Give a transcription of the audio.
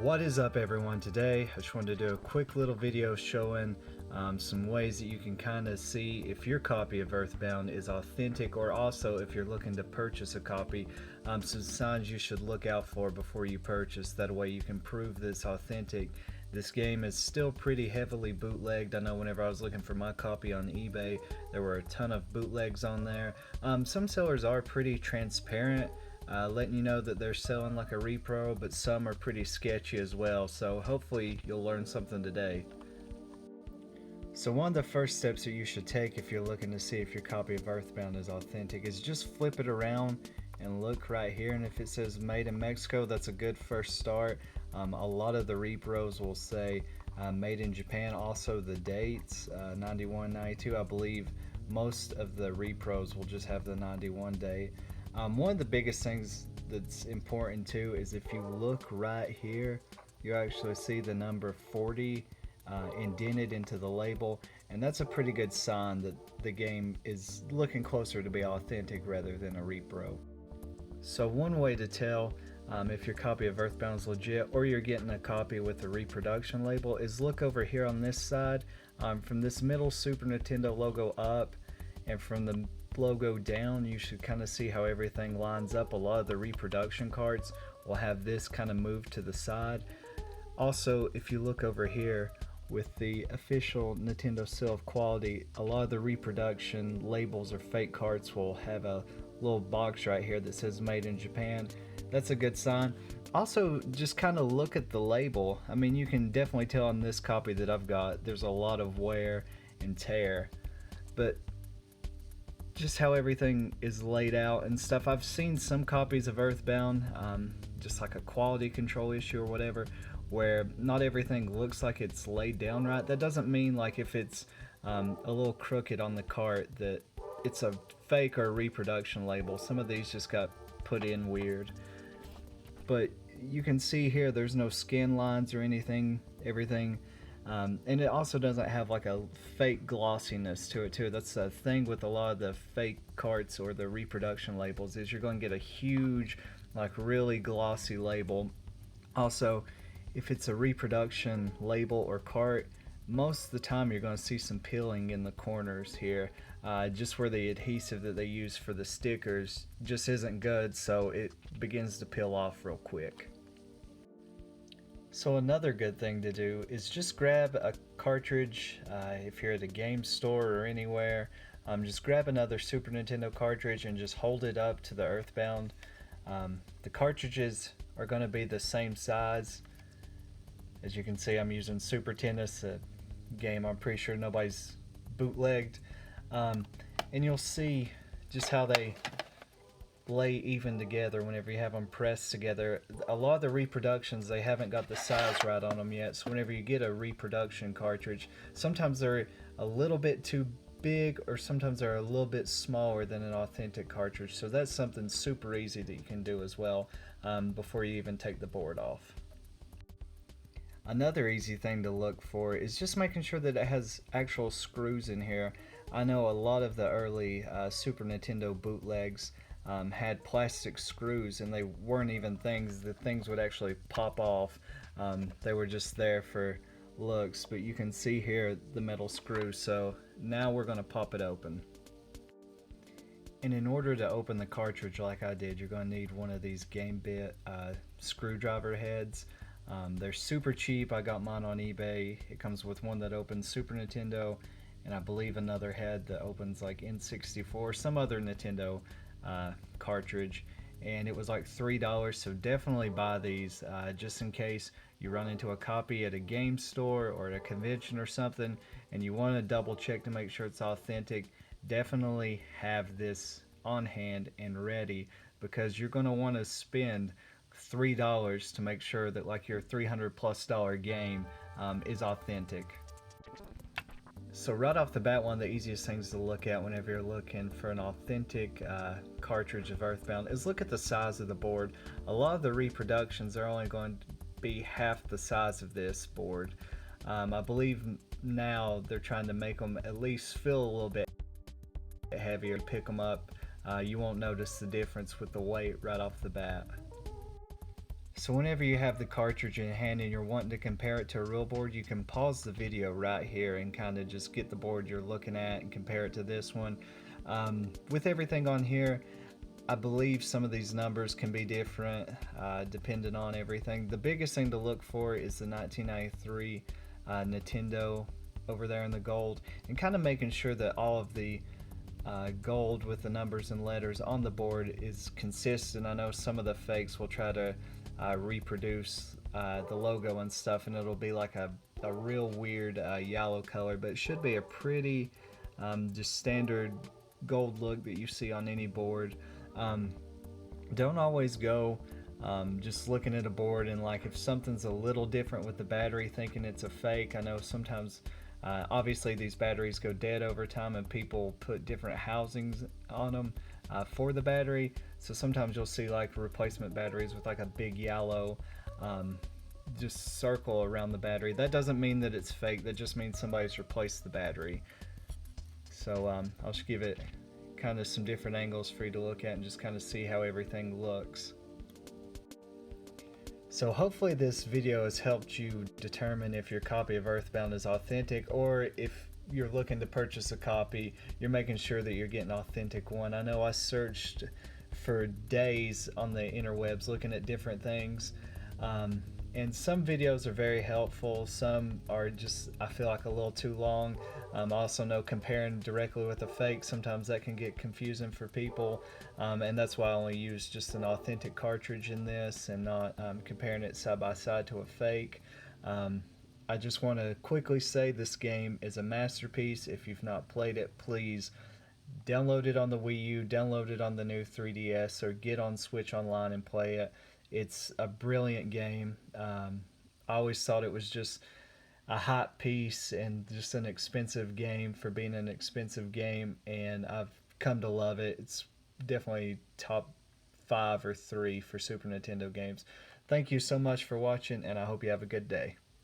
What is up everyone? Today I just wanted to do a quick little video showing some ways that you can kind of see if your copy of Earthbound is authentic, or also if you're looking to purchase a copy, some signs you should look out for before you purchase. That way you can prove that it's authentic. This game is still pretty heavily bootlegged. I know whenever I was looking for my copy on eBay, there were a ton of bootlegs on there. Some sellers are pretty transparent, letting you know that they're selling like a repro, but some are pretty sketchy as well, so hopefully you'll learn something today. So one of the first steps that you should take if you're looking to see if your copy of Earthbound is authentic is just flip it around and look right here, and if it says made in Mexico, that's a good first start. A lot of the repros will say made in Japan. Also the dates, 91, 92, I believe most of the repros will just have the 91 date. One of the biggest things that's important too is if you look right here, you actually see the number 40 indented into the label, and that's a pretty good sign that the game is looking closer to be authentic rather than a repro. So one way to tell if your copy of Earthbound is legit or you're getting a copy with a reproduction label is look over here on this side, from this middle Super Nintendo logo up and from the logo down, you should kind of see how everything lines up. A lot of the reproduction cards will have this kind of moved to the side. Also, if you look over here with the official Nintendo seal of quality, a lot of the reproduction labels or fake cards will have a little box right here that says made in Japan. That's a good sign. Also, just kind of look at the label. I mean, you can definitely tell on this copy that I've got there's a lot of wear and tear, but just how everything is laid out and stuff. I've seen some copies of Earthbound, just like a quality control issue or whatever, where not everything looks like it's laid down right. That doesn't mean like if it's a little crooked on the cart that it's a fake or a reproduction label. Some of these just got put in weird. But you can see here there's no skin lines or anything, everything. And it also doesn't have like a fake glossiness to it too. That's the thing with a lot of the fake carts or the reproduction labels, is you're going to get a huge, like really glossy label. Also, if it's a reproduction label or cart, most of the time you're going to see some peeling in the corners here, just where the adhesive that they use for the stickers just isn't good, so it begins to peel off real quick. So another good thing to do is just grab a cartridge. If you're at a game store or anywhere, just grab another Super Nintendo cartridge and just hold it up to the Earthbound. The cartridges are going to be the same size. As you can see, I'm using Super Tennis, a game I'm pretty sure nobody's bootlegged. And you'll see just how they lay even together whenever you have them pressed together. A lot of the reproductions, they haven't got the size right on them yet, so whenever you get a reproduction cartridge, sometimes they're a little bit too big or sometimes they're a little bit smaller than an authentic cartridge. So that's something super easy that you can do as well, before you even take the board off. Another easy thing to look for is just making sure that it has actual screws in here. I know a lot of the early Super Nintendo bootlegs had plastic screws, and they weren't even things. The things would actually pop off. They were just there for looks, but you can see here the metal screw. So now we're going to pop it open. And in order to open the cartridge like I did, you're going to need one of these game bit screwdriver heads. They're super cheap. I got mine on eBay. It comes with one that opens Super Nintendo, and I believe another head that opens like N64, some other Nintendo cartridge, and it was like $3. So definitely buy these, just in case you run into a copy at a game store or at a convention or something and you want to double check to make sure it's authentic. Definitely have this on hand and ready, because you're going to want to spend $3 to make sure that like your $300+ game is authentic. So right off the bat, one of the easiest things to look at whenever you're looking for an authentic cartridge of Earthbound is look at the size of the board. A lot of the reproductions are only going to be half the size of this board. I believe now they're trying to make them at least feel a little bit heavier. Pick them up, you won't notice the difference with the weight right off the bat. So whenever you have the cartridge in hand and you're wanting to compare it to a real board, you can pause the video right here and kind of just get the board you're looking at and compare it to this one. With everything on here, I believe some of these numbers can be different depending on everything. The biggest thing to look for is the 1993 Nintendo over there in the gold, and kind of making sure that all of the gold with the numbers and letters on the board is consistent. I know some of the fakes will try to reproduce the logo and stuff, and it'll be like a real weird yellow color, but it should be a pretty just standard gold look that you see on any board. Don't always go just looking at a board and like if something's a little different with the battery thinking it's a fake. I know sometimes obviously these batteries go dead over time and people put different housings on them for the battery, so sometimes you'll see like replacement batteries with like a big yellow just circle around the battery. That doesn't mean that it's fake, that just means somebody's replaced the battery. So I'll just give it kind of some different angles for you to look at and just kind of see how everything looks. So hopefully this video has helped you determine if your copy of Earthbound is authentic, or if you're looking to purchase a copy, you're making sure that you're getting an authentic one. I know I searched for days on the interwebs looking at different things, and some videos are very helpful, some are just, I feel like, a little too long. I also know comparing directly with a fake, sometimes that can get confusing for people, and that's why I only use just an authentic cartridge in this and not comparing it side by side to a fake. I just want to quickly say this game is a masterpiece. If you've not played it, please download it on the Wii U, download it on the new 3DS, or get on Switch Online and play it. It's a brilliant game. I always thought it was just a hot piece and just an expensive game for being an expensive game, and I've come to love it. It's definitely top 5 or 3 for Super Nintendo games. Thank you so much for watching, and I hope you have a good day.